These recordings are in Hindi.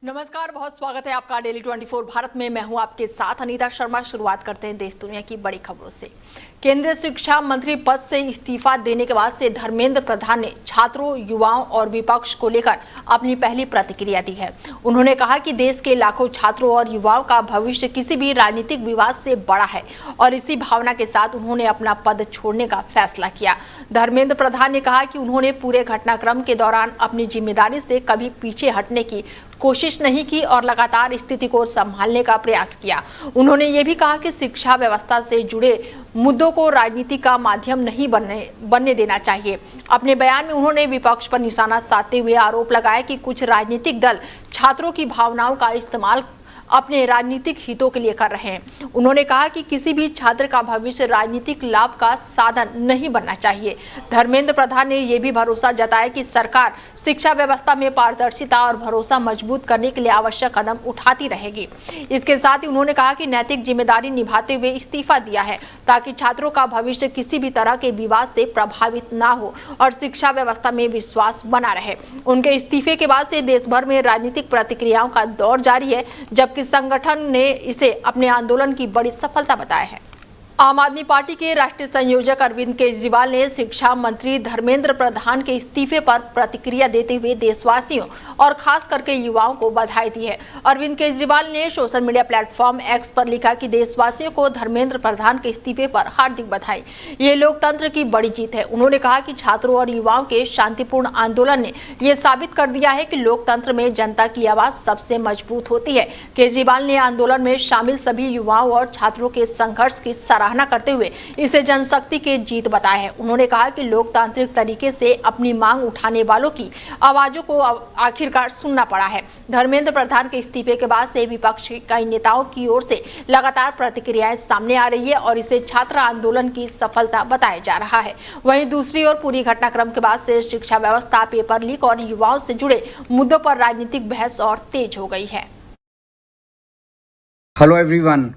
नमस्कार, बहुत स्वागत है आपका डेली 24 भारत में। मैं हूं आपके साथ अनीता शर्मा। शुरुआत करते हैं देश दुनिया की बड़ी खबरों से। केंद्रीय शिक्षा मंत्री पद से इस्तीफा देने के बाद से धर्मेंद्र प्रधान ने छात्रों, युवाओं और विपक्ष को लेकर अपनी पहली प्रतिक्रिया दी है। उन्होंने कहा कि देश के लाखों छात्रों और युवाओं का भविष्य किसी भी राजनीतिक विवाद से बड़ा है और इसी भावना के साथ उन्होंने अपना पद छोड़ने का फैसला किया। धर्मेंद्र प्रधान ने कहा कि उन्होंने पूरे घटनाक्रम के दौरान अपनी जिम्मेदारी से कभी पीछे हटने की कोशिश नहीं की और लगातार स्थिति को संभालने का प्रयास किया। उन्होंने ये भी कहा कि शिक्षा व्यवस्था से जुड़े मुद्दों को राजनीति का माध्यम नहीं बनने देना चाहिए। अपने बयान में उन्होंने विपक्ष पर निशाना साधते हुए आरोप लगाया कि कुछ राजनीतिक दल छात्रों की भावनाओं का इस्तेमाल अपने राजनीतिक हितों के लिए कर रहे हैं। उन्होंने कहा कि किसी भी छात्र का भविष्य राजनीतिक लाभ का साधन नहीं बनना चाहिए। धर्मेंद्र प्रधान ने यह भी भरोसा जताया कि सरकार शिक्षा व्यवस्था में पारदर्शिता और भरोसा मजबूत करने के लिए आवश्यक कदम उठाती रहेगी। इसके साथ ही उन्होंने कहा कि नैतिक जिम्मेदारी निभाते हुए इस्तीफा दिया है ताकि छात्रों का भविष्य किसी भी तरह के विवाद से प्रभावित न हो और शिक्षा व्यवस्था में विश्वास बना रहे। उनके इस्तीफे के बाद से देश भर में राजनीतिक प्रतिक्रियाओं का दौर जारी है, जबकि संगठन ने इसे अपने आंदोलन की बड़ी सफलता बताया है। आम आदमी पार्टी के राष्ट्रीय संयोजक अरविंद केजरीवाल ने शिक्षा मंत्री धर्मेंद्र प्रधान के इस्तीफे पर प्रतिक्रिया देते हुए देशवासियों और खास करके युवाओं को बधाई दी है। अरविंद केजरीवाल ने सोशल मीडिया प्लेटफॉर्म एक्स पर लिखा कि देशवासियों को धर्मेंद्र प्रधान के इस्तीफे पर हार्दिक बधाई। ये लोकतंत्र की बड़ी जीत है। उन्होंने कहा कि छात्रों और युवाओं के शांतिपूर्ण आंदोलन ने यह साबित कर दिया है कि लोकतंत्र में जनता की आवाज सबसे मजबूत होती है। केजरीवाल ने आंदोलन में शामिल सभी युवाओं और छात्रों के संघर्ष की सराहना करते हुए इसे जनशक्ति की जीत बताया है। उन्होंने कहा कि लोकतांत्रिक तरीके से अपनी मांग उठाने वालों की आवाजों को आखिरकार सुनना पड़ा है। धर्मेंद्र प्रधान के इस्तीफे के बाद से विपक्ष के कई नेताओं की ओर से लगातार प्रतिक्रियाएं सामने आ रही है और इसे छात्र आंदोलन की सफलता बताया जा रहा है। वहीं दूसरी ओर पूरी घटनाक्रम के बाद से शिक्षा व्यवस्था, पेपर लीक और युवाओं से जुड़े मुद्दों पर राजनीतिक बहस और तेज हो गई है। हेलो एवरीवन,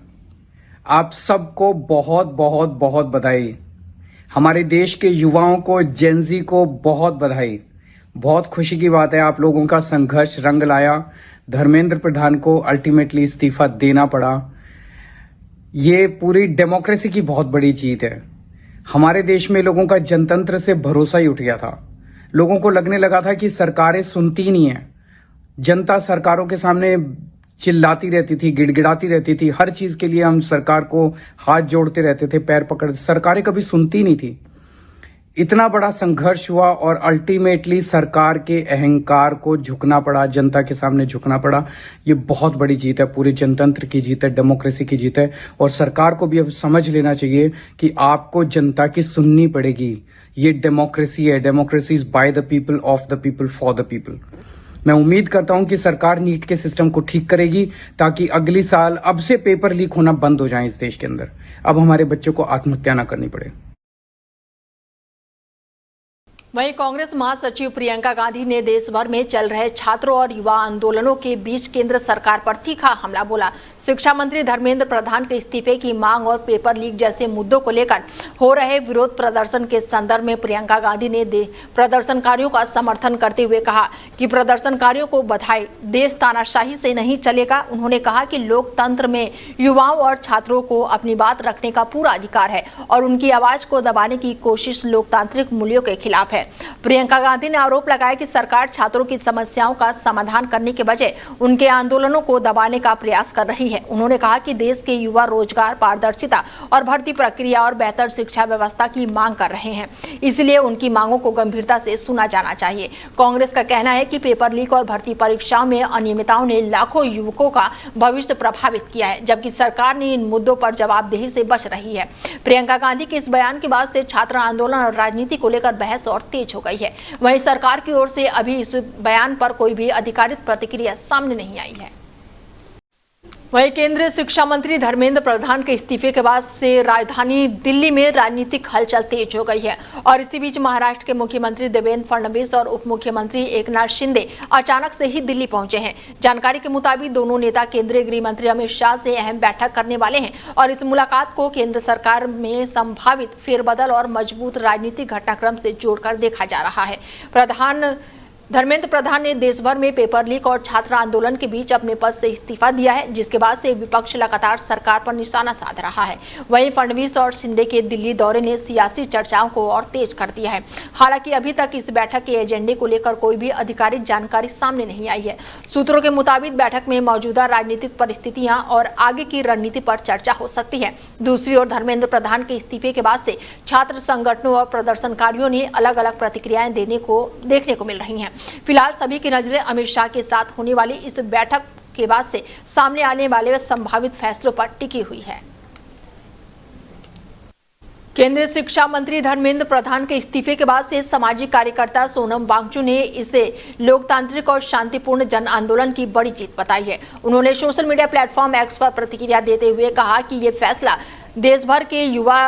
आप सबको बहुत बहुत बहुत बधाई। हमारे देश के युवाओं को, जेनजी को बहुत बधाई। बहुत खुशी की बात है, आप लोगों का संघर्ष रंग लाया। धर्मेंद्र प्रधान को अल्टीमेटली इस्तीफा देना पड़ा। ये पूरी डेमोक्रेसी की बहुत बड़ी जीत है। हमारे देश में लोगों का जनतंत्र से भरोसा ही उठ गया था। लोगों को लगने लगा था कि सरकारें सुनती नहीं है। जनता सरकारों के सामने चिल्लाती रहती थी, गिड़गिड़ाती रहती थी। हर चीज के लिए हम सरकार को हाथ जोड़ते रहते थे, पैर पकड़। सरकारें कभी सुनती नहीं थी। इतना बड़ा संघर्ष हुआ और अल्टीमेटली सरकार के अहंकार को झुकना पड़ा, जनता के सामने झुकना पड़ा। ये बहुत बड़ी जीत है, पूरे जनतंत्र की जीत है, डेमोक्रेसी की जीत है। और सरकार को भी अब समझ लेना चाहिए कि आपको जनता की सुननी पड़ेगी। ये डेमोक्रेसी है। Democracy is by the people, of the people, for the people. मैं उम्मीद करता हूं कि सरकार नीट के सिस्टम को ठीक करेगी ताकि अगली साल अब से पेपर लीक होना बंद हो जाए इस देश के अंदर। अब हमारे बच्चों को आत्महत्या ना करनी पड़े। वहीं कांग्रेस महासचिव प्रियंका गांधी ने देश भर में चल रहे छात्रों और युवा आंदोलनों के बीच केंद्र सरकार पर तीखा हमला बोला। शिक्षा मंत्री धर्मेंद्र प्रधान के इस्तीफे की मांग और पेपर लीक जैसे मुद्दों को लेकर हो रहे विरोध प्रदर्शन के संदर्भ में प्रियंका गांधी ने प्रदर्शनकारियों का समर्थन करते हुए कहा कि प्रदर्शनकारियों को बधाई, देश तानाशाही से नहीं चलेगा। उन्होंने कहा कि लोकतंत्र में युवाओं और छात्रों को अपनी बात रखने का पूरा अधिकार है और उनकी आवाज को दबाने की कोशिश लोकतांत्रिक मूल्यों के खिलाफ है। प्रियंका गांधी ने आरोप लगाया कि सरकार छात्रों की समस्याओं का समाधान करने के बजाय उनके आंदोलनों को दबाने का प्रयास कर रही है। उन्होंने कहा कि देश के युवा रोजगार, पारदर्शिता और भर्ती प्रक्रिया और बेहतर शिक्षा व्यवस्था की मांग कर रहे हैं, इसलिए उनकी मांगों को गंभीरता से सुना जाना चाहिए। कांग्रेस का कहना है कि पेपर लीक और भर्ती परीक्षाओं में अनियमितताओं ने लाखों युवकों का भविष्य प्रभावित किया है, जबकि सरकार ने इन मुद्दों पर जवाबदेही से बच रही है। प्रियंका गांधी के इस बयान के बाद से छात्र आंदोलन और राजनीति को लेकर बहस और तेज हो गई है। वहीं सरकार की ओर से अभी इस बयान पर कोई भी अधिकारित प्रतिक्रिया सामने नहीं आई है। वहीं केंद्रीय शिक्षा मंत्री धर्मेंद्र प्रधान के इस्तीफे के बाद से राजधानी दिल्ली में राजनीतिक हलचल तेज हो गई है और इसी बीच महाराष्ट्र के मुख्यमंत्री देवेंद्र फडणवीस और उप मुख्यमंत्री एकनाथ शिंदे अचानक से ही दिल्ली पहुंचे हैं। जानकारी के मुताबिक दोनों नेता केंद्रीय गृह मंत्री अमित शाह से अहम बैठक करने वाले हैं और इस मुलाकात को केंद्र सरकार में संभावित फेरबदल और मजबूत राजनीतिक घटनाक्रम से जोड़कर देखा जा रहा है। धर्मेंद्र प्रधान ने देश भर में पेपर लीक और छात्र आंदोलन के बीच अपने पद से इस्तीफा दिया है, जिसके बाद से विपक्ष लगातार सरकार पर निशाना साध रहा है। वहीं फडणवीस और शिंदे के दिल्ली दौरे ने सियासी चर्चाओं को और तेज कर दिया है। हालांकि अभी तक इस बैठक के एजेंडे को लेकर कोई भी आधिकारिक जानकारी सामने नहीं आई है। सूत्रों के मुताबिक बैठक में मौजूदा राजनीतिक परिस्थितियां और आगे की रणनीति पर चर्चा हो सकती है। दूसरी ओर धर्मेंद्र प्रधान के इस्तीफे के बाद से छात्र संगठनों और प्रदर्शनकारियों ने अलग अलग प्रतिक्रियाएं देखने को मिल रही हैं। फिलहाल सभी की नजरें अमित शाह के साथ होने वाली इस बैठक के बाद से सामने आने वाले संभावित फैसलों पर टिकी हुई है। केंद्रीय शिक्षा मंत्री धर्मेंद्र प्रधान के इस्तीफे के बाद से सामाजिक कार्यकर्ता सोनम वांगचुक ने इसे लोकतांत्रिक और शांतिपूर्ण जन आंदोलन की बड़ी जीत बताई है। उन्होंने सोशल मीडिया प्लेटफॉर्म एक्स पर प्रतिक्रिया देते हुए कहा कि ये फैसला देश भर के युवा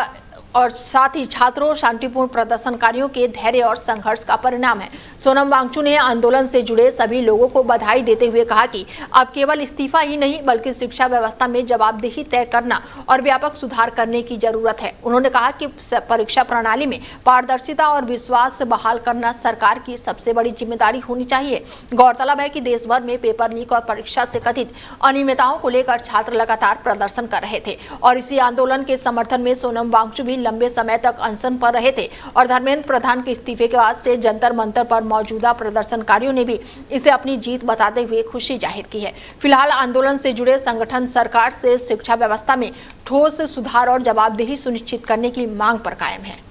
और साथ ही छात्रों, शांतिपूर्ण प्रदर्शनकारियों के धैर्य और संघर्ष का परिणाम है। सोनम वांगचुक ने आंदोलन से जुड़े सभी लोगों को बधाई देते हुए कहा कि अब केवल इस्तीफा ही नहीं बल्कि शिक्षा व्यवस्था में जवाबदेही तय करना और व्यापक सुधार करने की जरूरत है। उन्होंने कहा कि परीक्षा प्रणाली में पारदर्शिता और विश्वास बहाल करना सरकार की सबसे बड़ी जिम्मेदारी होनी चाहिए। गौरतलब है कि देश भर में पेपर लीक और परीक्षा से कथित अनियमितताओं को लेकर छात्र लगातार प्रदर्शन कर रहे थे और इसी आंदोलन के समर्थन में सोनम वांगचुक भी लंबे समय तक अनशन पर रहे थे और धर्मेंद्र प्रधान के इस्तीफे के बाद से जंतर मंतर पर मौजूदा प्रदर्शनकारियों ने भी इसे अपनी जीत बताते हुए खुशी जाहिर की है। फिलहाल आंदोलन से जुड़े संगठन सरकार से शिक्षा व्यवस्था में ठोस सुधार और जवाबदेही सुनिश्चित करने की मांग पर कायम है।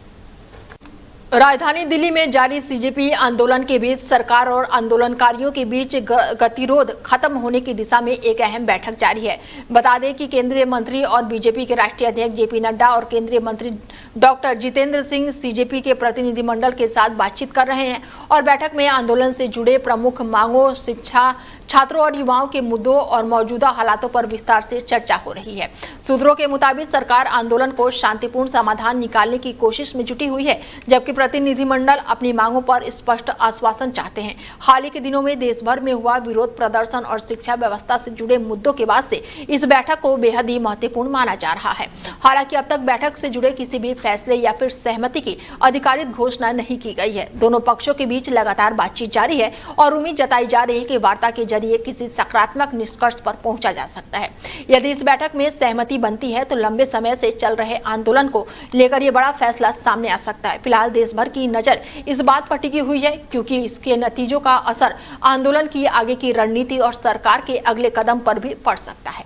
राजधानी दिल्ली में जारी सीजेपी आंदोलन के बीच सरकार और आंदोलनकारियों के बीच गतिरोध खत्म होने की दिशा में एक अहम बैठक जारी है। बता दें कि केंद्रीय मंत्री और बीजेपी के राष्ट्रीय अध्यक्ष जेपी नड्डा और केंद्रीय मंत्री डॉक्टर जितेंद्र सिंह सीजेपी के प्रतिनिधिमंडल के साथ बातचीत कर रहे हैं और बैठक में आंदोलन से जुड़े प्रमुख मांगों, शिक्षा, छात्रों और युवाओं के मुद्दों और मौजूदा हालातों पर विस्तार से चर्चा हो रही है। सूत्रों के मुताबिक सरकार आंदोलन को शांतिपूर्ण समाधान निकालने की कोशिश में जुटी हुई है, जबकि प्रतिनिधिमंडल अपनी मांगों पर स्पष्ट आश्वासन चाहते हैं। हाल ही के दिनों में देश भर में हुआ विरोध प्रदर्शन और शिक्षा व्यवस्था से जुड़े मुद्दों के बाद से इस बैठक को बेहद ही महत्वपूर्ण माना जा रहा है। हालांकि अब तक बैठक से जुड़े किसी भी फैसले या फिर सहमति की आधिकारिक घोषणा नहीं की गई है। दोनों पक्षों के बीच लगातार बातचीत जारी है और उम्मीद जताई जा रही है कि वार्ता के जरिए किसी सकारात्मक निष्कर्ष पर पहुंचा जा सकता है। यदि इस बैठक में सहमति बनती है तो लंबे समय से चल रहे आंदोलन को लेकर यह बड़ा फैसला सामने आ सकता है। फिलहाल देश भर की नजर इस बात पर टिकी हुई है क्योंकि इसके नतीजों का असर आंदोलन की आगे की रणनीति और सरकार के अगले कदम पर भी पड़ सकता है।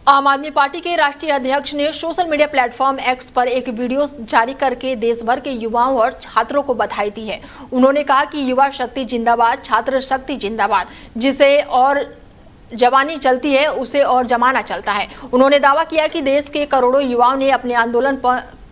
आम आदमी पार्टी के राष्ट्रीय अध्यक्ष ने सोशल मीडिया प्लेटफॉर्म एक्स पर एक वीडियो जारी करके देश भर के युवाओं और छात्रों को बधाई दी है। उन्होंने कहा कि युवा शक्ति जिंदाबाद, छात्र शक्ति जिंदाबाद, जिसे और जवानी चलती है उसे और जमाना चलता है। उन्होंने दावा किया कि देश के करोड़ों युवाओं ने अपने आंदोलन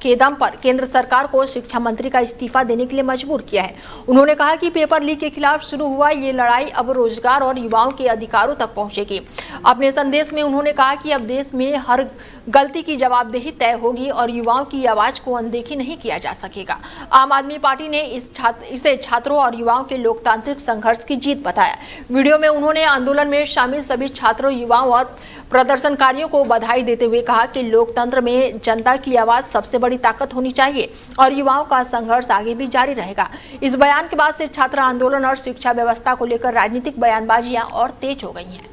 के दम पर केंद्र सरकार को शिक्षा मंत्री का इस्तीफा देने के लिए मजबूर किया है। उन्होंने कहा कि पेपर लीक के खिलाफ शुरू हुआ ये लड़ाई अब रोजगार और युवाओं के अधिकारों तक पहुंचेगी। अपने संदेश में उन्होंने कहा कि अब देश में हर गलती की जवाबदेही तय होगी और युवाओं की आवाज को अनदेखी नहीं किया जा सकेगा। आम आदमी पार्टी ने इसे छात्रों और युवाओं के लोकतांत्रिक संघर्ष की जीत बताया। वीडियो में उन्होंने आंदोलन में शामिल सभी छात्रों, युवाओं और प्रदर्शनकारियों को बधाई देते हुए कहा कि लोकतंत्र में जनता की आवाज सबसे बड़ी ताकत होनी चाहिए और युवाओं का संघर्ष आगे भी जारी रहेगा। इस बयान के बाद से छात्र आंदोलन और शिक्षा व्यवस्था को लेकर राजनीतिक बयानबाजियां और तेज हो गई हैं।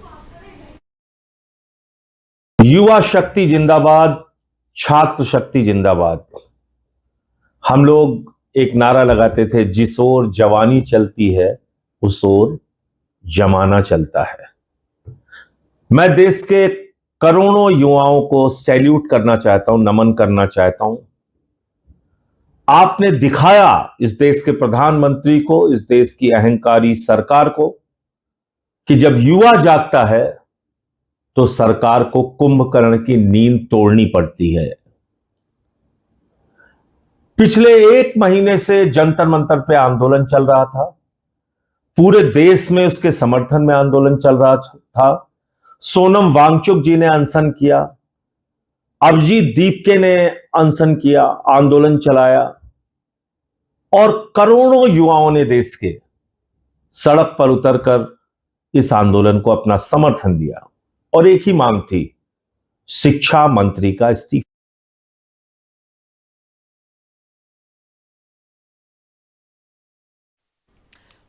युवा शक्ति जिंदाबाद, छात्र शक्ति जिंदाबाद। हम लोग एक नारा लगाते थे, जिस ओर जवानी चलती है उस ओर जमाना चलता है। मैं देश के करोड़ों युवाओं को सैल्यूट करना चाहता हूं, नमन करना चाहता हूं। आपने दिखाया इस देश के प्रधानमंत्री को, इस देश की अहंकारी सरकार को, कि जब युवा जागता है तो सरकार को कुंभकर्ण की नींद तोड़नी पड़ती है। पिछले एक महीने से जंतर मंतर पे आंदोलन चल रहा था, पूरे देश में उसके समर्थन में आंदोलन चल रहा था। सोनम वांगचुक जी ने अनशन किया, अभिजीत दीपके ने अनशन किया, आंदोलन चलाया और करोड़ों युवाओं ने देश के सड़क पर उतरकर इस आंदोलन को अपना समर्थन दिया। और एक ही मांग थी, शिक्षा मंत्री का इस्तीफा।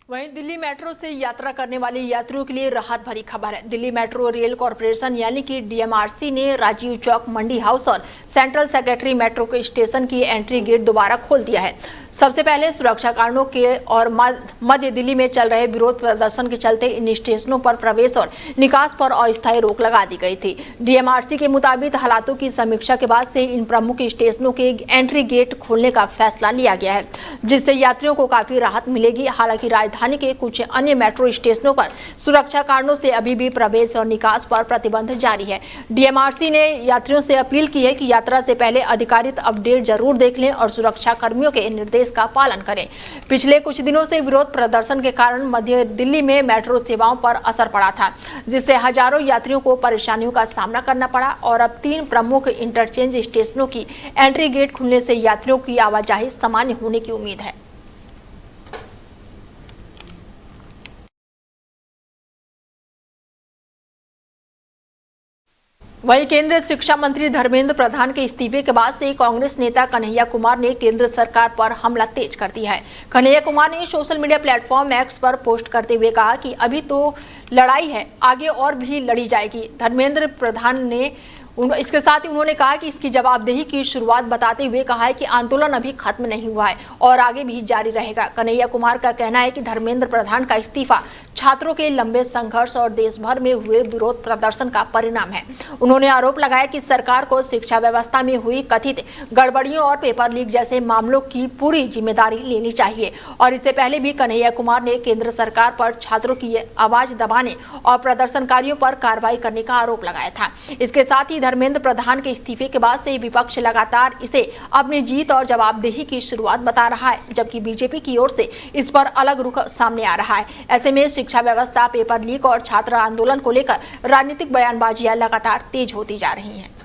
वहीं दिल्ली मेट्रो से यात्रा करने वाले यात्रियों के लिए राहत भरी खबर है। दिल्ली मेट्रो रेल कॉरपोरेशन यानी कि डीएमआरसी ने राजीव चौक, मंडी हाउस और सेंट्रल सेक्रेटरी मेट्रो के स्टेशन की एंट्री गेट दोबारा खोल दिया है। सबसे पहले सुरक्षा कारणों के और मध्य दिल्ली में चल रहे विरोध प्रदर्शन के चलते इन स्टेशनों पर प्रवेश और निकास पर अस्थायी रोक लगा दी गई थी। डीएमआरसी के मुताबिक हालातों की समीक्षा के बाद से इन प्रमुख स्टेशनों के एंट्री गेट खोलने का फैसला लिया गया है, जिससे यात्रियों को काफी राहत मिलेगी। हालांकि राजधानी के कुछ अन्य मेट्रो स्टेशनों पर सुरक्षा कारणों से अभी भी प्रवेश और निकास पर प्रतिबंध जारी है। डीएमआरसी ने यात्रियों से अपील की है कि यात्रा से पहले अधिकारित अपडेट जरूर देख लें और सुरक्षा कर्मियों के निर्देश का पालन करें। पिछले कुछ दिनों से विरोध प्रदर्शन के कारण मध्य दिल्ली में मेट्रो सेवाओं पर असर पड़ा था, जिससे हजारों यात्रियों को परेशानियों का सामना करना पड़ा और अब 3 प्रमुख इंटरचेंज स्टेशनों की एंट्री गेट खुलने से यात्रियों की आवाजाही सामान्य होने की उम्मीद है। वहीं केंद्रीय शिक्षा मंत्री धर्मेंद्र प्रधान के इस्तीफे के बाद से कांग्रेस नेता कन्हैया कुमार ने केंद्र सरकार पर हमला तेज कर दिया है। कन्हैया कुमार ने सोशल मीडिया प्लेटफॉर्म एक्स पर पोस्ट करते हुए कहा कि अभी तो लड़ाई है, आगे और भी लड़ी जाएगी। धर्मेंद्र प्रधान ने इसके साथ ही उन्होंने कहा कि इसकी जवाबदेही की शुरुआत बताते हुए कहा है कि आंदोलन अभी खत्म नहीं हुआ है और आगे भी जारी रहेगा। कन्हैया कुमार का कहना है कि धर्मेंद्र प्रधान का इस्तीफा छात्रों के लंबे संघर्ष और देश भर में हुए विरोध प्रदर्शन का परिणाम है। उन्होंने आरोप लगाया कि सरकार को शिक्षा व्यवस्था में हुई कथित गड़बड़ियों और पेपर लीक जैसे मामलों की पूरी जिम्मेदारी लेनी चाहिए। और इससे पहले भी कन्हैया कुमार ने केंद्र सरकार पर छात्रों की आवाज दबाने और प्रदर्शनकारियों पर कार्रवाई करने का आरोप लगाया था। इसके साथ ही धर्मेंद्र प्रधान के इस्तीफे के बाद से विपक्ष लगातार इसे अपनी जीत और जवाबदेही की शुरुआत बता रहा है, जबकि बीजेपी की ओर से इस पर अलग रुख सामने आ रहा है। ऐसे में शिक्षा व्यवस्था, पेपर लीक और छात्र आंदोलन को लेकर राजनीतिक बयानबाजियां लगातार तेज होती जा रही हैं।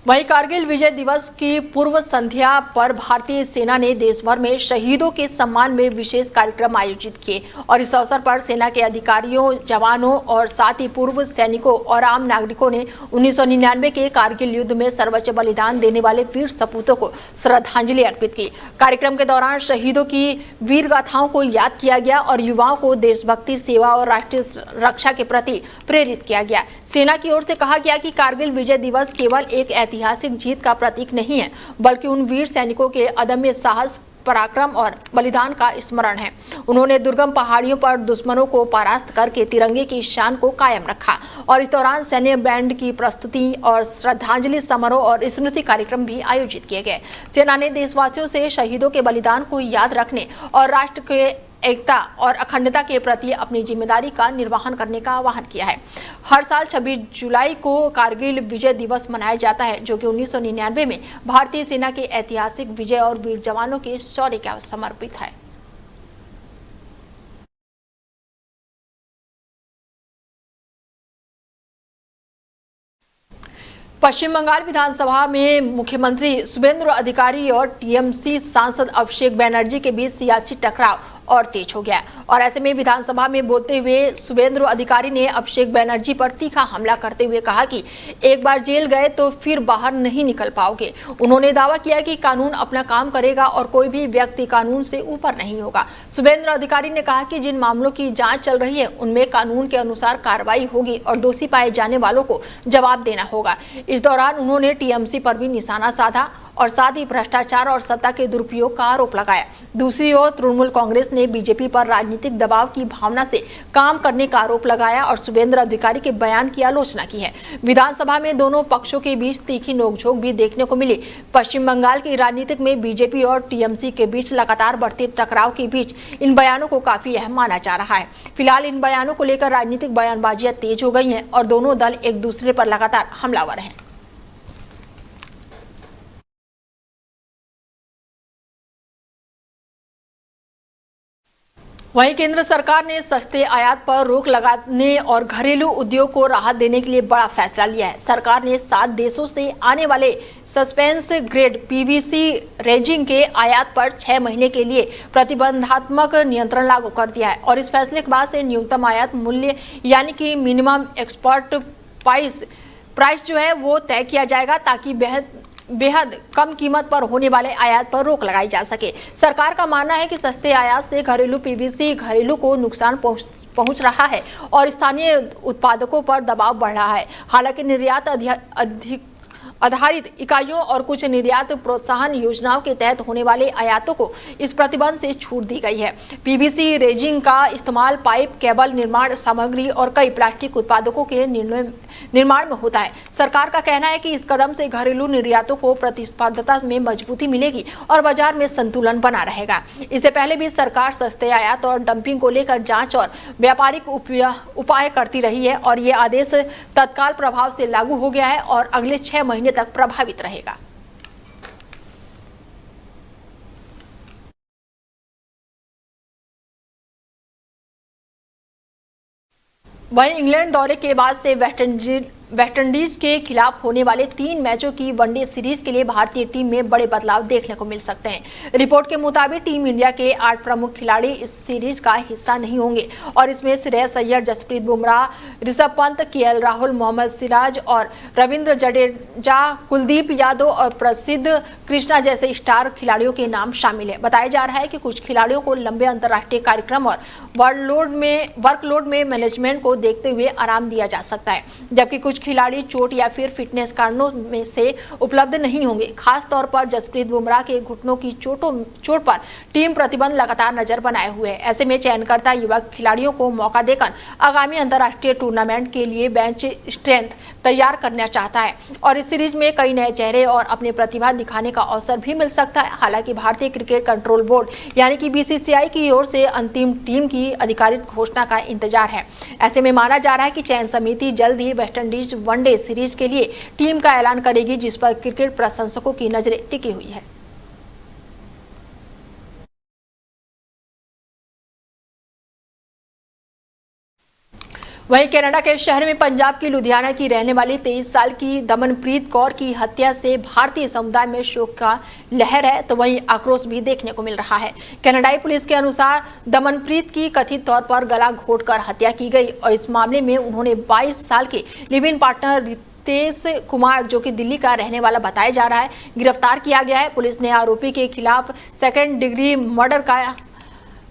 वहीं कारगिल विजय दिवस की पूर्व संध्या पर भारतीय सेना ने देश भर में शहीदों के सम्मान में विशेष कार्यक्रम आयोजित किए और इस अवसर पर सेना के अधिकारियों, जवानों और साथ ही पूर्व सैनिकों और आम नागरिकों ने 1999 के कारगिल युद्ध में सर्वोच्च बलिदान देने वाले वीर सपूतों को श्रद्धांजलि अर्पित की। कार्यक्रम के दौरान शहीदों की वीर गाथाओं को याद किया गया और युवाओं को देशभक्ति, सेवा और राष्ट्रीय रक्षा के प्रति प्रेरित किया गया। सेना की ओर से कहा गया कि कारगिल विजय दिवस केवल एक ऐतिहासिक जीत का प्रतीक नहीं है, बल्कि उन वीर सैनिकों के अदम्य साहस, पराक्रम और बलिदान का स्मरण है। उन्होंने दुर्गम पहाड़ियों पर दुश्मनों को परास्त करके तिरंगे की शान को कायम रखा और इस दौरान सैन्य बैंड की प्रस्तुति और श्रद्धांजलि समारोह और स्मृति कार्यक्रम भी आयोजित किए गए। सेना ने देशवासियों से शहीदों के बलिदान को याद रखने और राष्ट्र के एकता और अखंडता के प्रति अपनी जिम्मेदारी का निर्वहन करने का आह्वान किया है। हर साल 26 जुलाई को कारगिल विजय दिवस मनाया जाता है, जो कि 1999 में भारतीय सेना के ऐतिहासिक विजय और वीर जवानों के शौर्य का समर्पित है। पश्चिम बंगाल विधानसभा में मुख्यमंत्री शुभेंदु अधिकारी और टीएमसी सांसद अभिषेक बनर्जी के बीच सियासी टकराव और तेज हो गया और ऐसे में विधानसभा में बोलते हुए शुभेंदु अधिकारी ने अभिषेक बनर्जी पर तीखा हमला करते हुए कहा कि एक बार जेल गए तो फिर बाहर नहीं निकल पाओगे। उन्होंने दावा किया कि कानून अपना काम करेगा और कोई भी व्यक्ति कानून से ऊपर नहीं होगा। शुभेंदु अधिकारी ने कहा कि जिन मामलों की जांच चल रही है उनमें कानून के अनुसार कार्रवाई होगी और दोषी पाए जाने वालों को जवाब देना होगा। इस दौरान उन्होंने टीएमसी पर भी निशाना साधा और साथ ही भ्रष्टाचार और सत्ता के दुरुपयोग का आरोप लगाया। दूसरी ओर तृणमूल कांग्रेस ने बीजेपी पर राजनीतिक दबाव की भावना से काम करने का आरोप लगाया और शुभेंदु अधिकारी के बयान की आलोचना की है। विधानसभा में दोनों पक्षों के बीच तीखी नोकझोंक भी देखने को मिली। पश्चिम बंगाल की राजनीतिक में बीजेपी और टीएमसी के बीच लगातार बढ़ते टकराव के बीच इन बयानों को काफी अहम माना जा रहा है। फिलहाल इन बयानों को लेकर राजनीतिक बयानबाजियां तेज हो गई हैं और दोनों दल एक दूसरे पर लगातार हमलावर हैं। वहीं केंद्र सरकार ने सस्ते आयात पर रोक लगाने और घरेलू उद्योग को राहत देने के लिए बड़ा फैसला लिया है। सरकार ने 7 देशों से आने वाले सस्पेंस ग्रेड पीवीसी रेजिन के आयात पर 6 महीने के लिए प्रतिबंधात्मक नियंत्रण लागू कर दिया है और इस फैसले के बाद से न्यूनतम आयात मूल्य यानी कि मिनिमम एक्सपोर्ट प्राइस जो है वो तय किया जाएगा ताकि बेहद कम कीमत पर होने वाले आयात पर रोक लगाई जा सके। सरकार का मानना है कि सस्ते आयात से घरेलू पीवीसी घरेलू को नुकसान पहुंच रहा है और स्थानीय उत्पादकों पर दबाव बढ़ रहा है। हालांकि निर्यात आधारित इकाइयों और कुछ निर्यात प्रोत्साहन योजनाओं के तहत होने वाले आयातों को इस प्रतिबंध से छूट दी गई है। पीवीसी रेजिन का इस्तेमाल पाइप, केबल निर्माण सामग्री और कई प्लास्टिक उत्पादकों के निर्माण में होता है। सरकार का कहना है कि इस कदम से घरेलू निर्यातों को प्रतिस्पर्धा में मजबूती मिलेगी और बाजार में संतुलन बना रहेगा। इससे पहले भी सरकार सस्ते आयात और डंपिंग को लेकर जांच और व्यापारिक उपाय करती रही है और ये आदेश तत्काल प्रभाव से लागू हो गया है और अगले 6 महीने तक प्रभावित रहेगा। वहीं इंग्लैंड दौरे के बाद से वेस्टइंडीज के खिलाफ होने वाले 3 मैचों की वनडे सीरीज के लिए भारतीय टीम में बड़े बदलाव देखने को मिल सकते हैं। रिपोर्ट के मुताबिक टीम इंडिया के 8 प्रमुख खिलाड़ी इस सीरीज का हिस्सा नहीं होंगे और इसमें श्रेयस अय्यर, जसप्रीत बुमराह, ऋषभ पंत, केएल राहुल, मोहम्मद सिराज और रविंद्र जडेजा, कुलदीप यादव और प्रसिद्ध कृष्णा जैसे स्टार खिलाड़ियों के नाम शामिल है। बताया जा रहा है कि कुछ खिलाड़ियों को लंबे अंतर्राष्ट्रीय कार्यक्रम और वर्कलोड में मैनेजमेंट को देखते हुए आराम दिया जा सकता है, जबकि कुछ खिलाड़ी चोट या फिर फिटनेस कारणों में से उपलब्ध नहीं होंगे। खास तौर पर जसप्रीत बुमराह के घुटनों की चोट पर टीम प्रतिबंध लगातार नजर बनाए हुए है। ऐसे में चयनकर्ता युवक खिलाड़ियों को मौका देकर आगामी अंतर्राष्ट्रीय टूर्नामेंट के लिए बेंच स्ट्रेंथ तैयार करना चाहता है और इस सीरीज में कई नए चेहरे और अपनी प्रतिभा दिखाने का अवसर भी मिल सकता है। हालांकि भारतीय क्रिकेट कंट्रोल बोर्ड यानी कि बीसीसीआई की ओर से अंतिम टीम की आधिकारिक घोषणा का इंतजार है। ऐसे में माना जा रहा है कि चयन समिति जल्द ही वेस्टइंडीज वनडे सीरीज के लिए टीम का ऐलान करेगी, जिस पर क्रिकेट प्रशंसकों की नजरें टिकी हुई है। वहीं कनाडा के शहर में पंजाब की लुधियाना की रहने वाली 23 साल की दमनप्रीत कौर की हत्या से भारतीय समुदाय में शोक का लहर है, तो वहीं आक्रोश भी देखने को मिल रहा है। कनाडाई पुलिस के अनुसार दमनप्रीत की कथित तौर पर गला घोंटकर हत्या की गई और इस मामले में उन्होंने 22 साल के live in partner Ritesh Kumar, जो कि दिल्ली का रहने वाला बताया जा रहा है, गिरफ्तार किया गया है। पुलिस ने आरोपी के खिलाफ 2nd डिग्री मर्डर का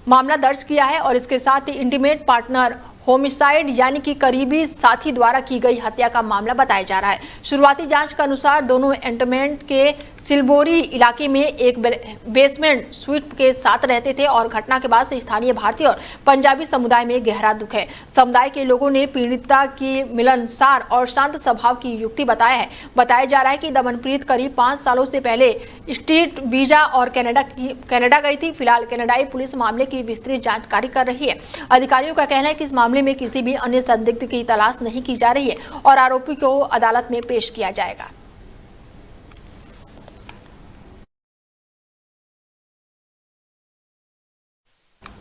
मामला दर्ज किया है और इसके साथ ही इंटीमेट पार्टनर होमिसाइड यानी कि करीबी साथी द्वारा की गई हत्या का मामला बताया जा रहा है। शुरुआती जांच के अनुसार दोनों एंटरटेनमेंट के सिलबोरी इलाके में एक बेसमेंट स्वीट के साथ रहते थे और घटना के बाद से स्थानीय भारतीय और पंजाबी समुदाय में गहरा दुख है। समुदाय के लोगों ने पीड़िता की मिलनसार और शांत स्वभाव की युक्ति बताया है। बताया जा रहा है कि दमनप्रीत करीब 5 सालों से पहले स्ट्रीट वीजा और कनाडा गई थी। फिलहाल कनाडाई पुलिस मामले की विस्तृत जानकारी कर रही है। अधिकारियों का कहना है कि इस मामले में किसी भी अन्य संदिग्ध की तलाश नहीं की जा रही है और आरोपी को अदालत में पेश किया जाएगा।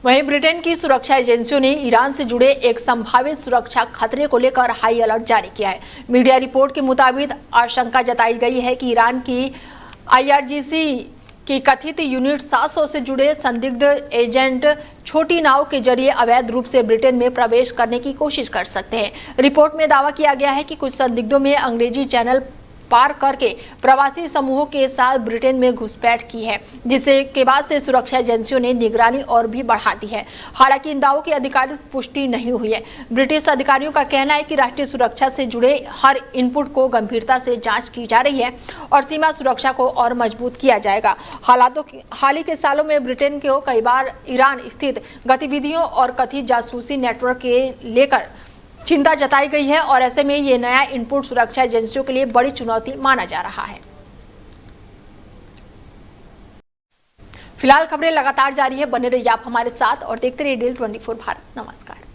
वहीं ब्रिटेन की सुरक्षा एजेंसियों ने ईरान से जुड़े एक संभावित सुरक्षा खतरे को लेकर हाई अलर्ट जारी किया है। मीडिया रिपोर्ट के मुताबिक आशंका जताई गई है कि ईरान की IRGC की कथित यूनिट 700 से जुड़े संदिग्ध एजेंट छोटी नाव के जरिए अवैध रूप से ब्रिटेन में प्रवेश करने की कोशिश कर सकते हैं। रिपोर्ट में दावा किया गया है कि कुछ संदिग्धों में अंग्रेजी चैनल पार करके प्रवासी समूहों के साथ ब्रिटेन में घुसपैठ की है, जिससे के बाद से सुरक्षा एजेंसियों ने निगरानी और भी बढ़ा दी है। हालांकि इन दावों की आधिकारिक पुष्टि नहीं हुई है। ब्रिटिश अधिकारियों का कहना है कि राष्ट्रीय सुरक्षा से जुड़े हर इनपुट को गंभीरता से जांच की जा रही है और सीमा सुरक्षा को और मजबूत किया जाएगा। हाल ही के सालों में ब्रिटेन को कई बार ईरान स्थित गतिविधियों और कथित जासूसी नेटवर्क के लेकर चिंता जताई गई है और ऐसे में ये नया इनपुट सुरक्षा एजेंसियों के लिए बड़ी चुनौती माना जा रहा है। फिलहाल खबरें लगातार जारी है, बने रहिए आप हमारे साथ और देखते रहिए DL 24 भारत। नमस्कार।